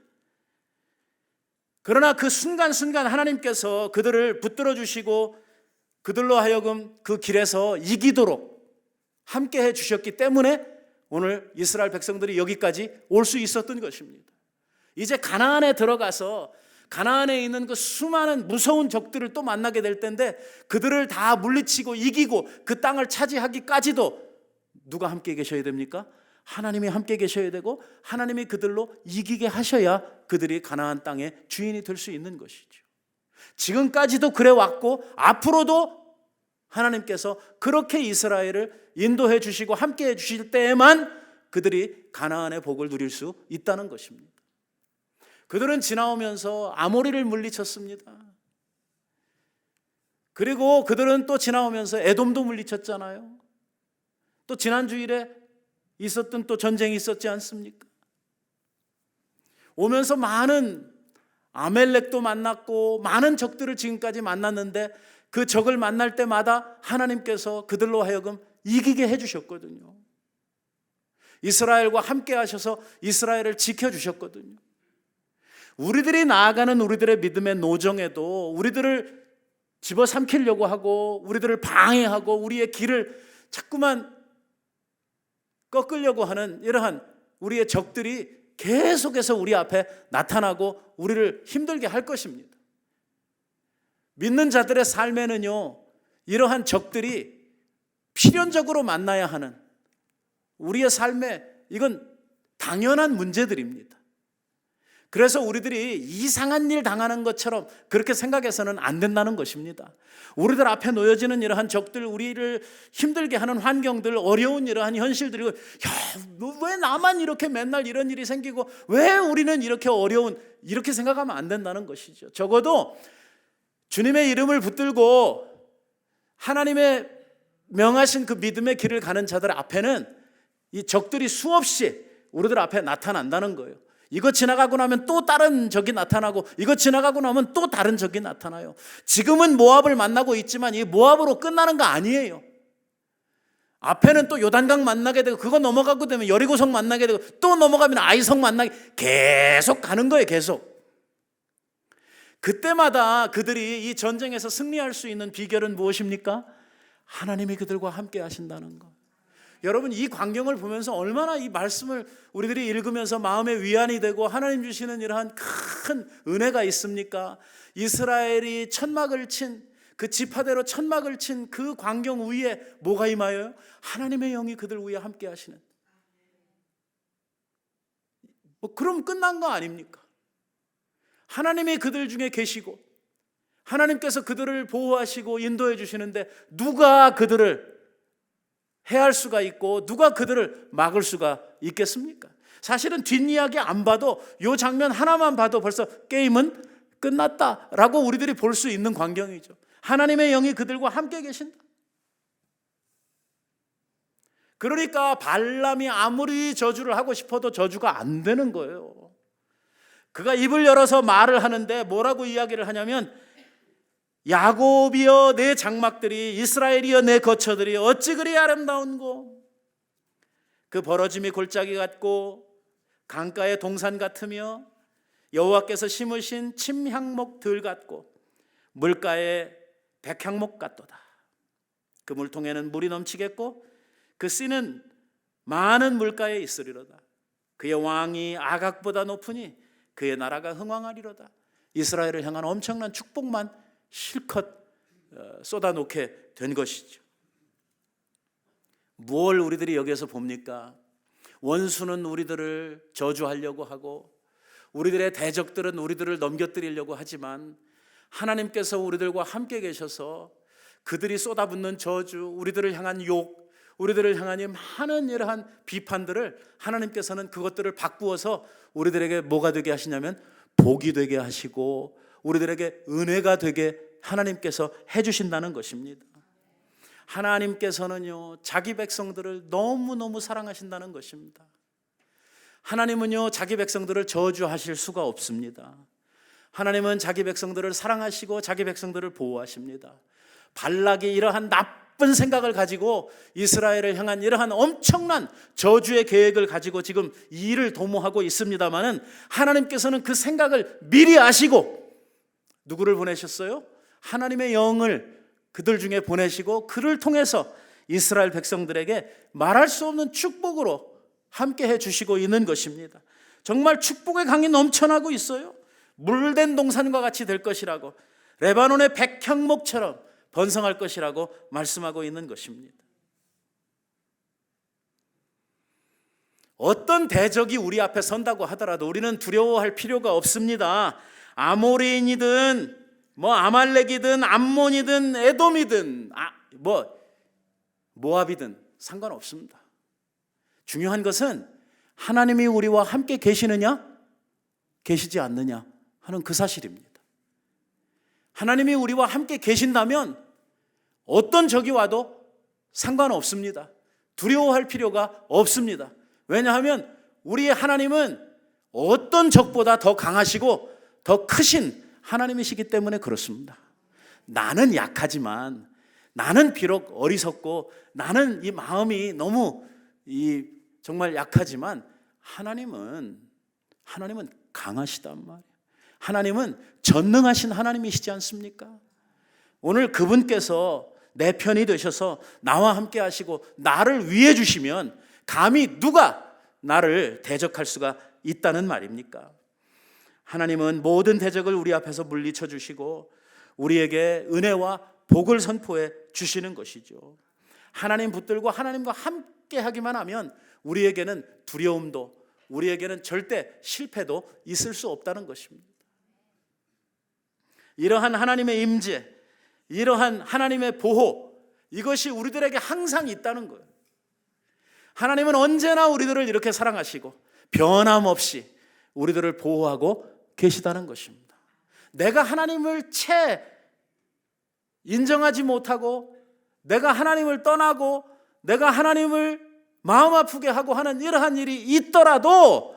그러나 그 순간순간 하나님께서 그들을 붙들어 주시고 그들로 하여금 그 길에서 이기도록 함께 해 주셨기 때문에 오늘 이스라엘 백성들이 여기까지 올 수 있었던 것입니다. 이제 가나안에 들어가서 가나안에 있는 그 수많은 무서운 적들을 또 만나게 될 텐데, 그들을 다 물리치고 이기고 그 땅을 차지하기까지도 누가 함께 계셔야 됩니까? 하나님이 함께 계셔야 되고, 하나님이 그들로 이기게 하셔야 그들이 가나안 땅의 주인이 될 수 있는 것이죠. 지금까지도 그래 왔고 앞으로도 하나님께서 그렇게 이스라엘을 인도해 주시고 함께 해 주실 때에만 그들이 가나안의 복을 누릴 수 있다는 것입니다. 그들은 지나오면서 아모리를 물리쳤습니다. 그리고 그들은 또 지나오면서 에돔도 물리쳤잖아요. 또 지난 주일에 있었던 또 전쟁이 있었지 않습니까? 오면서 많은 아멜렉도 만났고 많은 적들을 지금까지 만났는데, 그 적을 만날 때마다 하나님께서 그들로 하여금 이기게 해주셨거든요. 이스라엘과 함께 하셔서 이스라엘을 지켜주셨거든요. 우리들이 나아가는 우리들의 믿음의 노정에도 우리들을 집어삼키려고 하고 우리들을 방해하고 우리의 길을 자꾸만 꺾으려고 하는 이러한 우리의 적들이 계속해서 우리 앞에 나타나고 우리를 힘들게 할 것입니다. 믿는 자들의 삶에는요, 이러한 적들이 필연적으로 만나야 하는, 우리의 삶에 이건 당연한 문제들입니다. 그래서 우리들이 이상한 일 당하는 것처럼 그렇게 생각해서는 안 된다는 것입니다. 우리들 앞에 놓여지는 이러한 적들, 우리를 힘들게 하는 환경들, 어려운 이러한 현실들이, 왜 나만 이렇게 맨날 이런 일이 생기고 왜 우리는 이렇게 어려운, 이렇게 생각하면 안 된다는 것이죠. 적어도 주님의 이름을 붙들고 하나님의 명하신 그 믿음의 길을 가는 자들 앞에는 이 적들이 수없이 우리들 앞에 나타난다는 거예요. 이거 지나가고 나면 또 다른 적이 나타나고, 이거 지나가고 나면 또 다른 적이 나타나요. 지금은 모압을 만나고 있지만 이 모압으로 끝나는 거 아니에요. 앞에는 또 요단강 만나게 되고, 그거 넘어가고 되면 여리고성 만나게 되고, 또 넘어가면 아이성 만나게, 계속 가는 거예요. 계속. 그때마다 그들이 이 전쟁에서 승리할 수 있는 비결은 무엇입니까? 하나님이 그들과 함께 하신다는 것. 여러분, 이 광경을 보면서 얼마나 이 말씀을 우리들이 읽으면서 마음의 위안이 되고 하나님 주시는 이러한 큰 은혜가 있습니까? 이스라엘이 천막을 친, 그 지파대로 천막을 친 그 광경 위에 뭐가 임하여요? 하나님의 영이 그들 위에 함께 하시는. 그럼 끝난 거 아닙니까? 하나님이 그들 중에 계시고 하나님께서 그들을 보호하시고 인도해 주시는데, 누가 그들을 해할 수가 있고 누가 그들을 막을 수가 있겠습니까? 사실은 뒷이야기 안 봐도 이 장면 하나만 봐도 벌써 게임은 끝났다라고 우리들이 볼 수 있는 광경이죠. 하나님의 영이 그들과 함께 계신다. 그러니까 발람이 아무리 저주를 하고 싶어도 저주가 안 되는 거예요. 그가 입을 열어서 말을 하는데 뭐라고 이야기를 하냐면, 야곱이여 내 장막들이, 이스라엘이여 내 거처들이 어찌 그리 아름다운고, 그 벌어짐이 골짜기 같고 강가의 동산 같으며 여호와께서 심으신 침향목들 같고 물가의 백향목 같도다. 그 물통에는 물이 넘치겠고 그 씨는 많은 물가에 있으리로다. 그의 왕이 아각보다 높으니 그의 나라가 흥왕하리로다. 이스라엘을 향한 엄청난 축복만 실컷 쏟아놓게 된 것이죠. 뭘 우리들이 여기에서 봅니까? 원수는 우리들을 저주하려고 하고 우리들의 대적들은 우리들을 넘겨뜨리려고 하지만 하나님께서 우리들과 함께 계셔서 그들이 쏟아붓는 저주, 우리들을 향한 욕, 우리들을 향한 이 많은 이러한 비판들을 하나님께서는 그것들을 바꾸어서 우리들에게 뭐가 되게 하시냐면 복이 되게 하시고 우리들에게 은혜가 되게 하나님께서 해주신다는 것입니다. 하나님께서는요, 자기 백성들을 너무너무 사랑하신다는 것입니다. 하나님은요, 자기 백성들을 저주하실 수가 없습니다. 하나님은 자기 백성들을 사랑하시고 자기 백성들을 보호하십니다. 발락이 이러한 나쁜 생각을 가지고 이스라엘을 향한 이러한 엄청난 저주의 계획을 가지고 지금 이 일을 도모하고 있습니다마는 하나님께서는 그 생각을 미리 아시고 누구를 보내셨어요? 하나님의 영을 그들 중에 보내시고 그를 통해서 이스라엘 백성들에게 말할 수 없는 축복으로 함께 해주시고 있는 것입니다. 정말 축복의 강이 넘쳐나고 있어요. 물된 동산과 같이 될 것이라고, 레바논의 백향목처럼 번성할 것이라고 말씀하고 있는 것입니다. 어떤 대적이 우리 앞에 선다고 하더라도 우리는 두려워할 필요가 없습니다. 아모리인이든 아말렉이든 암몬이든 에돔이든 모압이든 상관없습니다. 중요한 것은 하나님이 우리와 함께 계시느냐 계시지 않느냐 하는 그 사실입니다. 하나님이 우리와 함께 계신다면 어떤 적이 와도 상관없습니다. 두려워할 필요가 없습니다. 왜냐하면 우리의 하나님은 어떤 적보다 더 강하시고 더 크신 하나님이시기 때문에 그렇습니다. 나는 약하지만, 나는 비록 어리석고 나는 이 마음이 너무 정말 약하지만 하나님은 강하시단 말이에요. 하나님은 전능하신 하나님이시지 않습니까? 오늘 그분께서 내 편이 되셔서 나와 함께 하시고 나를 위해 주시면 감히 누가 나를 대적할 수가 있다는 말입니까? 하나님은 모든 대적을 우리 앞에서 물리쳐 주시고 우리에게 은혜와 복을 선포해 주시는 것이죠. 하나님 붙들고 하나님과 함께 하기만 하면 우리에게는 두려움도, 우리에게는 절대 실패도 있을 수 없다는 것입니다. 이러한 하나님의 임재, 이러한 하나님의 보호, 이것이 우리들에게 항상 있다는 거예요. 하나님은 언제나 우리들을 이렇게 사랑하시고 변함없이 우리들을 보호하고 계시다는 것입니다. 내가 하나님을 채 인정하지 못하고 내가 하나님을 떠나고 내가 하나님을 마음 아프게 하고 하는 이러한 일이 있더라도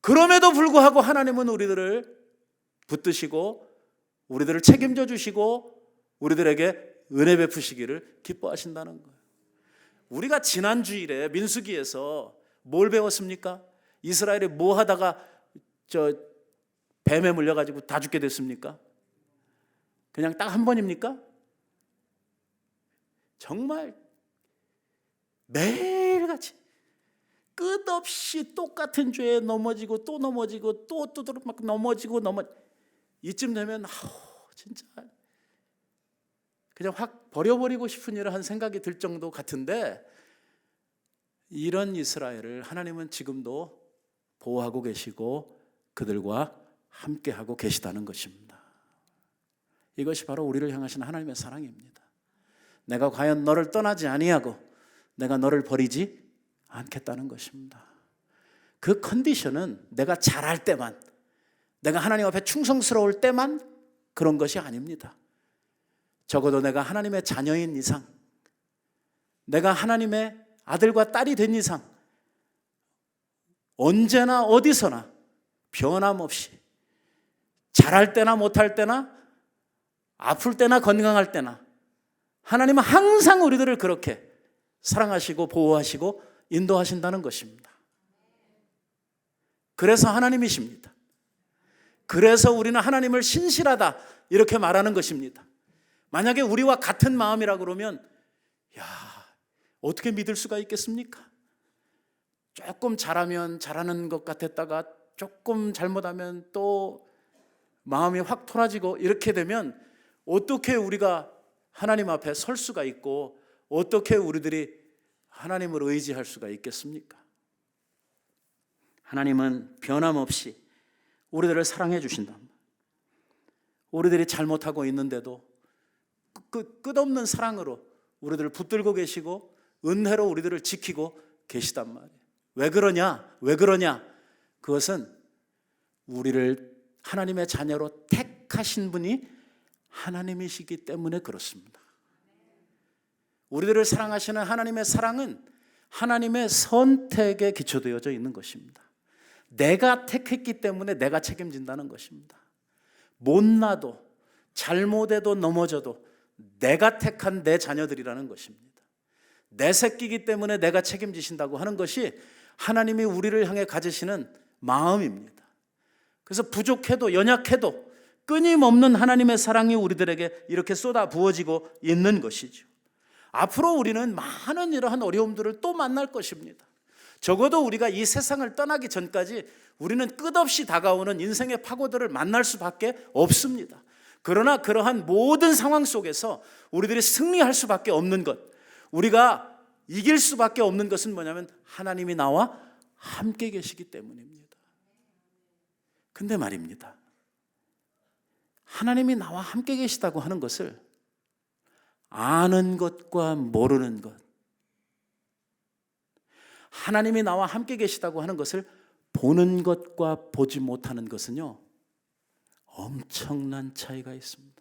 그럼에도 불구하고 하나님은 우리들을 붙드시고 우리들을 책임져 주시고 우리들에게 은혜 베푸시기를 기뻐하신다는 거예요. 우리가 지난 주일에 민수기에서 뭘 배웠습니까? 이스라엘이 뭐 하다가 뱀에 물려가지고 다 죽게 됐습니까? 그냥 딱 한 번입니까? 정말 매일같이 끝없이 똑같은 죄에 넘어지고 또 넘어지고 또 두드러 막 넘어지고 이쯤 되면 진짜 그냥 확 버려버리고 싶은 이러한 생각이 들 정도 같은데 이런 이스라엘을 하나님은 지금도 보호하고 계시고 그들과 함께하고 계시다는 것입니다. 이것이 바로 우리를 향하신 하나님의 사랑입니다. 내가 과연 너를 떠나지 아니하고 내가 너를 버리지 않겠다는 것입니다. 그 컨디션은 내가 잘할 때만, 내가 하나님 앞에 충성스러울 때만 그런 것이 아닙니다. 적어도 내가 하나님의 자녀인 이상, 내가 하나님의 아들과 딸이 된 이상 언제나 어디서나 변함없이 잘할 때나 못할 때나 아플 때나 건강할 때나 하나님은 항상 우리들을 그렇게 사랑하시고 보호하시고 인도하신다는 것입니다. 그래서 하나님이십니다. 그래서 우리는 하나님을 신실하다 이렇게 말하는 것입니다. 만약에 우리와 같은 마음이라 그러면 어떻게 믿을 수가 있겠습니까? 조금 잘하면 잘하는 것 같았다가 조금 잘못하면 또 마음이 확 토라지고 이렇게 되면 어떻게 우리가 하나님 앞에 설 수가 있고 어떻게 우리들이 하나님을 의지할 수가 있겠습니까? 하나님은 변함없이 우리들을 사랑해 주신다. 우리들이 잘못하고 있는데도 끝없는 사랑으로 우리들을 붙들고 계시고 은혜로 우리들을 지키고 계시단 말이에요. 왜 그러냐? 그것은 우리를 하나님의 자녀로 택하신 분이 하나님이시기 때문에 그렇습니다. 우리들을 사랑하시는 하나님의 사랑은 하나님의 선택에 기초되어져 있는 것입니다. 내가 택했기 때문에 내가 책임진다는 것입니다. 못나도 잘못해도 넘어져도 내가 택한 내 자녀들이라는 것입니다. 내 새끼이기 때문에 내가 책임지신다고 하는 것이 하나님이 우리를 향해 가지시는 마음입니다. 그래서 부족해도 연약해도 끊임없는 하나님의 사랑이 우리들에게 이렇게 쏟아 부어지고 있는 것이죠. 앞으로 우리는 많은 이러한 어려움들을 또 만날 것입니다. 적어도 우리가 이 세상을 떠나기 전까지 우리는 끝없이 다가오는 인생의 파고들을 만날 수밖에 없습니다. 그러나 그러한 모든 상황 속에서 우리들이 승리할 수밖에 없는 것, 우리가 이길 수밖에 없는 것은 뭐냐면 하나님이 나와 함께 계시기 때문입니다. 근데 말입니다, 하나님이 나와 함께 계시다고 하는 것을 아는 것과 모르는 것, 하나님이 나와 함께 계시다고 하는 것을 보는 것과 보지 못하는 것은요, 엄청난 차이가 있습니다.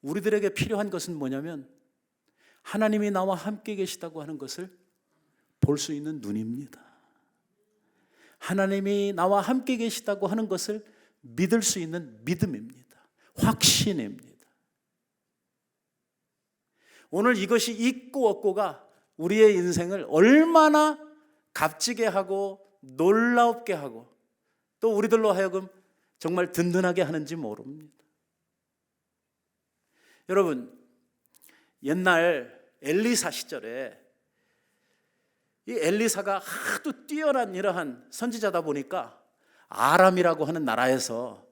우리들에게 필요한 것은 뭐냐면 하나님이 나와 함께 계시다고 하는 것을 볼 수 있는 눈입니다. 하나님이 나와 함께 계시다고 하는 것을 믿을 수 있는 믿음입니다. 확신입니다. 오늘 이것이 있고 없고가 우리의 인생을 얼마나 값지게 하고 놀랍게 하고 또 우리들로 하여금 정말 든든하게 하는지 모릅니다. 여러분, 옛날 엘리사 시절에 이 엘리사가 하도 뛰어난 이러한 선지자다 보니까 아람이라고 하는 나라에서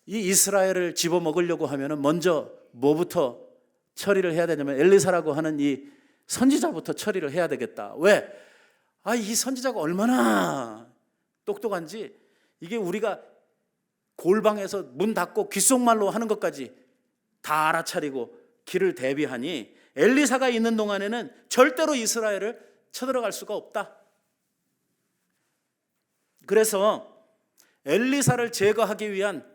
이 이스라엘을 집어먹으려고 하면 먼저 뭐부터 처리를 해야 되냐면 엘리사라고 하는 이 선지자부터 처리를 해야 되겠다. 왜? 이 선지자가 얼마나 똑똑한지 이게 우리가 골방에서 문 닫고 귓속말로 하는 것까지 다 알아차리고 길을 대비하니 엘리사가 있는 동안에는 절대로 이스라엘을 쳐들어갈 수가 없다. 그래서 엘리사를 제거하기 위한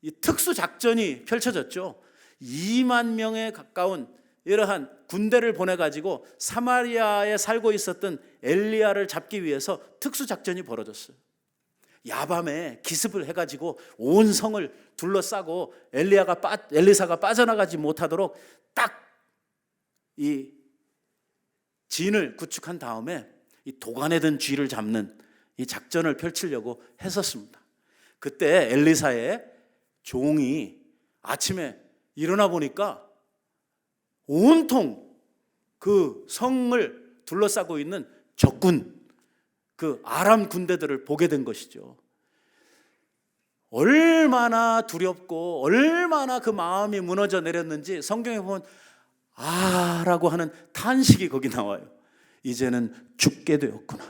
이 특수작전이 펼쳐졌죠. 2만 명에 가까운 이러한 군대를 보내가지고 사마리아에 살고 있었던 엘리야를 잡기 위해서 특수작전이 벌어졌어요. 야밤에 기습을 해가지고 온 성을 둘러싸고 엘리사가 빠져나가지 못하도록 딱 이 진을 구축한 다음에 이 도간에 든 쥐를 잡는 이 작전을 펼치려고 했었습니다. 그때 엘리사의 종이 아침에 일어나 보니까 온통 그 성을 둘러싸고 있는 적군, 그 아람 군대들을 보게 된 것이죠. 얼마나 두렵고 얼마나 그 마음이 무너져 내렸는지 성경에 보면 라고 하는 탄식이 거기 나와요. 이제는 죽게 되었구나.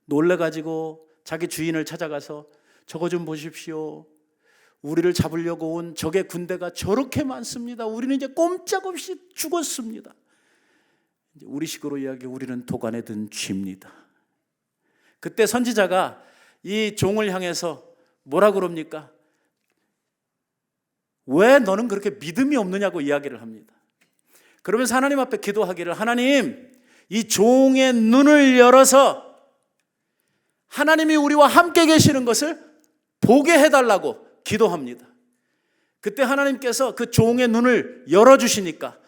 놀래가지고 자기 주인을 찾아가서 저거 좀 보십시오. 우리를 잡으려고 온 적의 군대가 저렇게 많습니다. 우리는 이제 꼼짝없이 죽었습니다. 우리식으로 이야기해 우리는 도간에 든 쥐입니다. 그때 선지자가 이 종을 향해서 뭐라 그럽니까? 왜 너는 그렇게 믿음이 없느냐고 이야기를 합니다. 그러면서 하나님 앞에 기도하기를, 하나님, 이 종의 눈을 열어서 하나님이 우리와 함께 계시는 것을 보게 해달라고 기도합니다. 그때 하나님께서 그 종의 눈을 열어주시니까,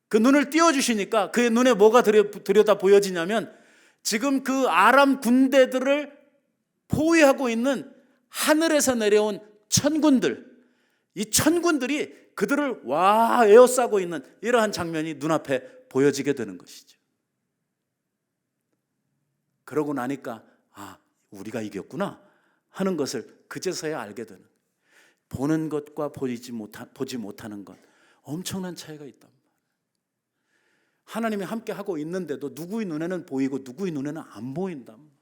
그 눈을 띄워주시니까 그의 눈에 뭐가 들여다 보여지냐면, 지금 그 아람 군대들을 포위하고 있는 하늘에서 내려온 천군들, 이 천군들이 그들을 에워싸고 있는 이러한 장면이 눈앞에 보여지게 되는 것이죠. 그러고 나니까 우리가 이겼구나 하는 것을 그제서야 알게 되는, 보는 것과 보지 못하는 것, 엄청난 차이가 있단 말이에요. 하나님이 함께 하고 있는데도 누구의 눈에는 보이고 누구의 눈에는 안 보인단 말이에요.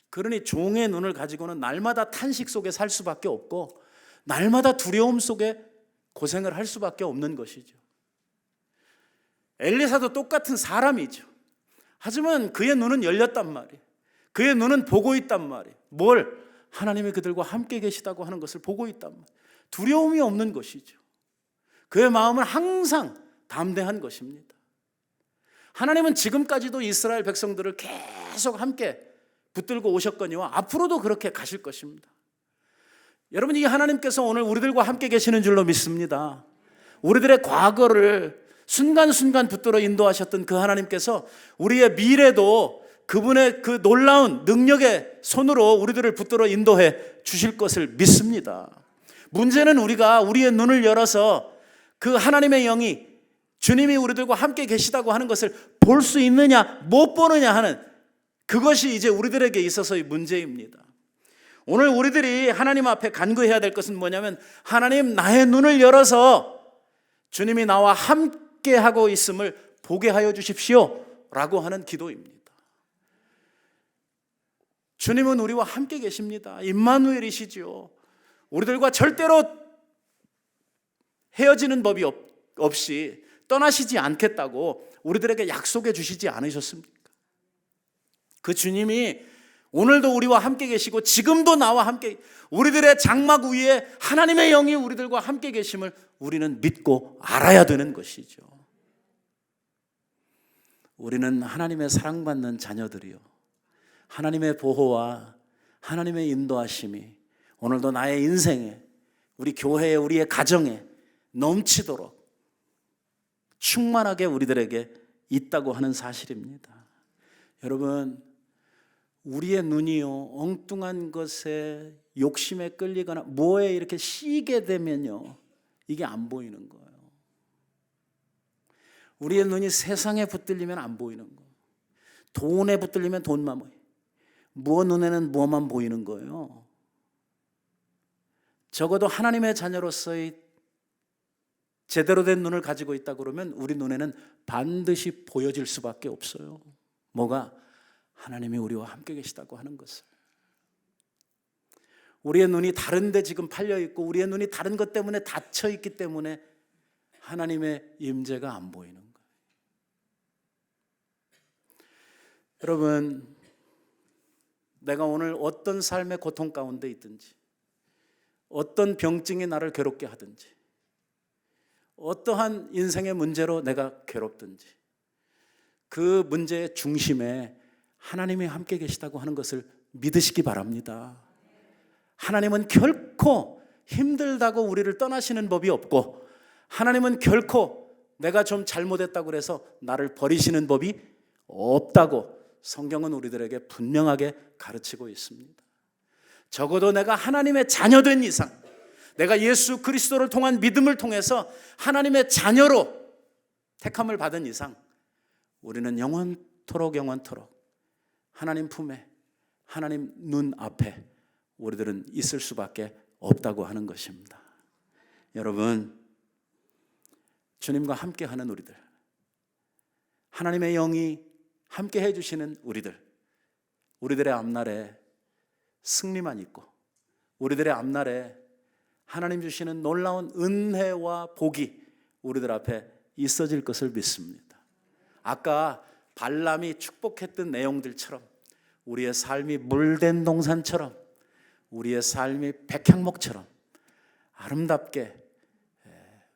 그러니 종의 눈을 가지고는 날마다 탄식 속에 살 수밖에 없고, 날마다 두려움 속에 고생을 할 수밖에 없는 것이죠. 엘리사도 똑같은 사람이죠. 하지만 그의 눈은 열렸단 말이에요. 그의 눈은 보고 있단 말이에요. 뭘? 하나님이 그들과 함께 계시다고 하는 것을 보고 있단 말이에요. 두려움이 없는 것이죠. 그의 마음은 항상 담대한 것입니다. 하나님은 지금까지도 이스라엘 백성들을 계속 함께 붙들고 오셨거니와 앞으로도 그렇게 가실 것입니다. 여러분, 이 하나님께서 오늘 우리들과 함께 계시는 줄로 믿습니다. 우리들의 과거를 순간순간 붙들어 인도하셨던 그 하나님께서 우리의 미래도 그분의 그 놀라운 능력의 손으로 우리들을 붙들어 인도해 주실 것을 믿습니다. 문제는 우리가 우리의 눈을 열어서 그 하나님의 영이, 주님이 우리들과 함께 계시다고 하는 것을 볼 수 있느냐 못 보느냐 하는, 그것이 이제 우리들에게 있어서의 문제입니다. 오늘 우리들이 하나님 앞에 간구해야 될 것은 뭐냐면, 하나님, 나의 눈을 열어서 주님이 나와 함께 하고 있음을 보게 하여 주십시오 라고 하는 기도입니다. 주님은 우리와 함께 계십니다. 임마누엘이시죠. 우리들과 절대로 헤어지는 법이 없이 떠나시지 않겠다고 우리들에게 약속해 주시지 않으셨습니까? 그 주님이 오늘도 우리와 함께 계시고 지금도 나와 함께, 우리들의 장막 위에 하나님의 영이 우리들과 함께 계심을 우리는 믿고 알아야 되는 것이죠. 우리는 하나님의 사랑받는 자녀들이요, 하나님의 보호와 하나님의 인도하심이 오늘도 나의 인생에, 우리 교회에, 우리의 가정에 넘치도록 충만하게 우리들에게 있다고 하는 사실입니다. 여러분, 우리의 눈이요, 엉뚱한 것에 욕심에 끌리거나 뭐에 이렇게 씌게 되면요, 이게 안 보이는 거예요. 우리의 눈이 세상에 붙들리면 안 보이는 거예요. 돈에 붙들리면 돈만 보여요. 무엇 눈에는 무엇만 보이는 거예요. 적어도 하나님의 자녀로서의 제대로 된 눈을 가지고 있다 그러면 우리 눈에는 반드시 보여질 수밖에 없어요. 뭐가? 하나님이 우리와 함께 계시다고 하는 것을. 우리의 눈이 다른 데 지금 팔려 있고 우리의 눈이 다른 것 때문에 닫혀 있기 때문에 하나님의 임재가 안 보이는 거예요. 여러분, 내가 오늘 어떤 삶의 고통 가운데 있든지, 어떤 병증이 나를 괴롭게 하든지, 어떠한 인생의 문제로 내가 괴롭든지, 그 문제의 중심에 하나님이 함께 계시다고 하는 것을 믿으시기 바랍니다. 하나님은 결코 힘들다고 우리를 떠나시는 법이 없고, 하나님은 결코 내가 좀 잘못했다고 해서 나를 버리시는 법이 없다고 성경은 우리들에게 분명하게 가르치고 있습니다. 적어도 내가 하나님의 자녀된 이상, 내가 예수 그리스도를 통한 믿음을 통해서 하나님의 자녀로 택함을 받은 이상, 우리는 영원토록 하나님 품에, 하나님 눈 앞에 우리들은 있을 수밖에 없다고 하는 것입니다. 여러분, 주님과 함께하는 우리들, 하나님의 영이 함께 해주시는 우리들의 앞날에 승리만 있고, 우리들의 앞날에 하나님 주시는 놀라운 은혜와 복이 우리들 앞에 있어질 것을 믿습니다. 아까 발람이 축복했던 내용들처럼 우리의 삶이 물된 동산처럼, 우리의 삶이 백향목처럼 아름답게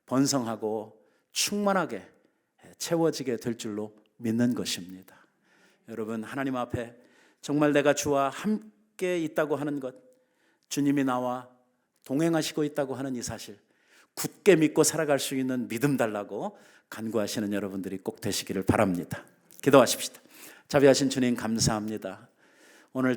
번성하고 충만하게 채워지게 될 줄로 믿는 것입니다. 여러분, 하나님 앞에 정말 내가 주와 함께 있다고 하는 것, 주님이 나와 동행하시고 있다고 하는 이 사실 굳게 믿고 살아갈 수 있는 믿음 달라고 간구하시는 여러분들이 꼭 되시기를 바랍니다. 기도하십시다. 자비하신 주님, 감사합니다. 오늘